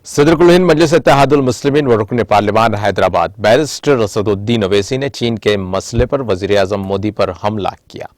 सदरुल हिंद मजलिस इत्तेहादुल मुस्लिमीन व रुकन parliament Hyderabad barrister Asaduddin Owaisi ने चीन के मसले पर वजीर-ए-आजम मोदी पर हमला किया।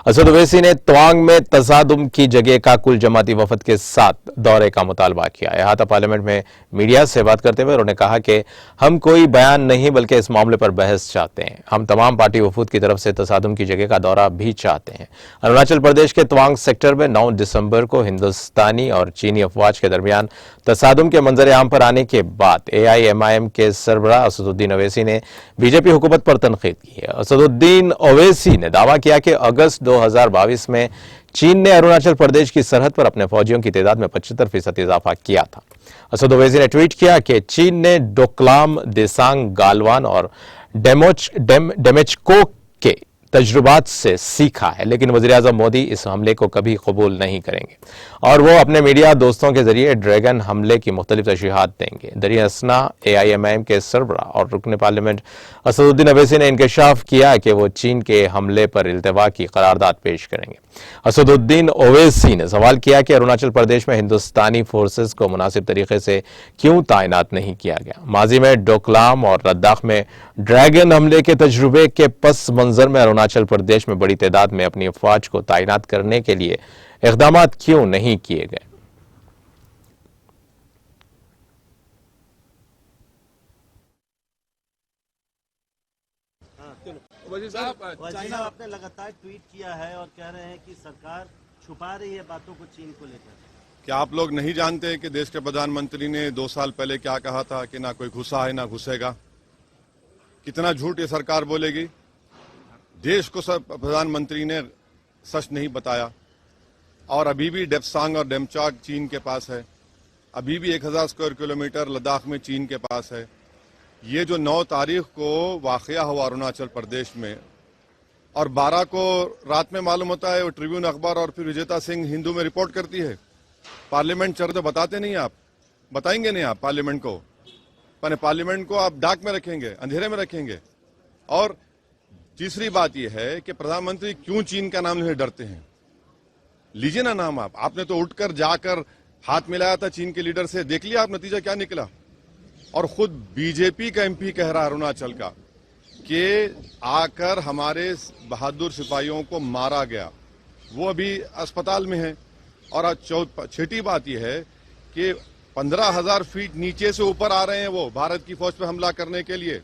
असद ओवैसी ने तवांग में तसादुम की जगह का कुल जमाती वफद के साथ दौरे का मुतालबा किया। अहाता पार्लियामेंट में मीडिया से बात करते हुए उन्होंने कहा कि हम कोई बयान नहीं बल्कि इस मामले पर बहस चाहते हैं। हम तमाम पार्टी वफूद की तरफ से तसादुम की जगह का दौरा भी चाहते हैं। अरुणाचल प्रदेश के तवांग सेक्टर में 9 दिसंबर को हिंदुस्तानी और चीनी अफवाज के दरमियान तसादुम के मंजर आम पर आने के बाद AIMIM के सरबराह असदुद्दीन ओवैसी ने बीजेपी हुकूमत पर तनकीद की है। असदुद्दीन ओवैसी ने दावा किया कि अगस्त 2022 में चीन ने अरुणाचल प्रदेश की सरहद पर अपने फौजियों की तादाद में 75% इजाफा किया था। असद ओवैसी ने ट्वीट किया कि चीन ने डोकलाम, देसांग, गालवान और डेमेचको के तजुर्बात से सीखा है, लेकिन वज़ीर-ए-आज़म मोदी इस हमले को कभी कबूल नहीं करेंगे और वो अपने मीडिया दोस्तों के जरिए ड्रैगन हमले की मुख्तलिफ तशरीहात देंगे। दरियासना AIMIM के सरबराह और रुकन पार्लियामेंट असदुद्दीन ओवैसी ने इंकशाफ किया कि वो चीन के हमले पर इल्तवा की करारदाद पेश करेंगे। असदुद्दीन ओवैसी ने सवाल किया कि अरुणाचल प्रदेश में हिंदुस्तानी फोर्सेस को मुनासिब तरीके से क्यों तैनात नहीं किया गया। माजी में डोकलाम और लद्दाख में ड्रैगन हमले के तजुर्बे के पस मंजर में अरुणाचल प्रदेश में बड़ी तादाद में अपनी अफवाज को तैनात करने के लिए इक़दाम क्यों नहीं किए गए। चाइना आपने लगातार ट्वीट किया है और कह रहे हैं कि सरकार छुपा रही है बातों को चीन को लेकर। क्या आप लोग नहीं जानते कि देश के प्रधानमंत्री ने 2 साल पहले क्या कहा था कि ना कोई घुसा है ना घुसेगा? कितना झूठ ये सरकार बोलेगी? देश को प्रधानमंत्री ने सच नहीं बताया और अभी भी डेप्सांग और डेमचाक चीन के पास है। अभी भी 1000 स्क्वायर किलोमीटर लद्दाख में चीन के पास है। ये जो 9 तारीख को वाकया हुआ अरुणाचल प्रदेश में और 12 को रात में मालूम होता है, वो ट्रिब्यून अखबार और फिर विजेता सिंह हिंदू में रिपोर्ट करती है। पार्लियामेंट चल तो बताते नहीं, आप बताएंगे नहीं, आप पार्लियामेंट को पार्लियामेंट को आप डाक में रखेंगे, अंधेरे में रखेंगे। और तीसरी बात यह है कि प्रधानमंत्री क्यों चीन का नाम लेने डरते हैं? लीजिए ना नाम आप। आपने तो उठकर जाकर हाथ मिलाया था चीन के लीडर से, देख लिया आप नतीजा क्या निकला। और खुद बीजेपी का MP कह रहा अरुणाचल का कि आकर हमारे बहादुर सिपाहियों को मारा गया, वो अभी अस्पताल में है। और आज छठी बात यह है कि 15,000 फीट नीचे से ऊपर आ रहे हैं वो भारत की फौज पर हमला करने के लिए।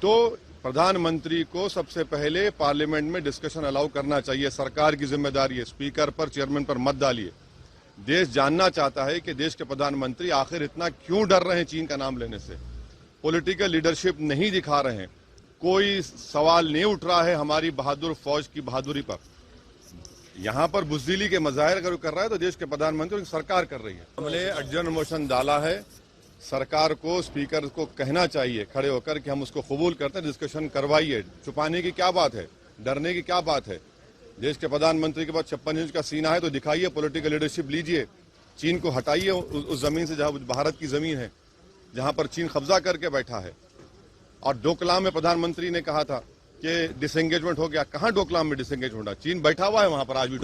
तो प्रधानमंत्री को सबसे पहले पार्लियामेंट में डिस्कशन अलाउ करना चाहिए। सरकार की जिम्मेदारी है, स्पीकर पर, चेयरमैन पर मत डालिए। देश जानना चाहता है कि देश के प्रधानमंत्री आखिर इतना क्यों डर रहे हैं चीन का नाम लेने से। पॉलिटिकल लीडरशिप नहीं दिखा रहे हैं, कोई सवाल नहीं उठ रहा है हमारी बहादुर फौज की बहादुरी पर। यहां पर बुज़दिली के मज़ाहिर अगर कर रहा है तो देश के प्रधानमंत्री सरकार कर रही है। हमने एडजर्न मोशन डाला है, सरकार को, स्पीकर को कहना चाहिए खड़े होकर कि हम उसको कबूल करते हैं, डिस्कशन करवाइए। छुपाने की क्या बात है, डरने की क्या बात है? देश के प्रधानमंत्री के पास 56 इंच का सीना है तो दिखाइए, पॉलिटिकल लीडरशिप लीजिए। चीन को हटाइए उस जमीन से जहां भारत की जमीन है, जहां पर चीन कब्जा करके बैठा है। और डोकलाम में प्रधानमंत्री ने कहा था कि डिसएंगेजमेंट हो गया। कहां डोकलाम में डिसएंगेजमेंट? चीन बैठा हुआ है वहां पर आज भी।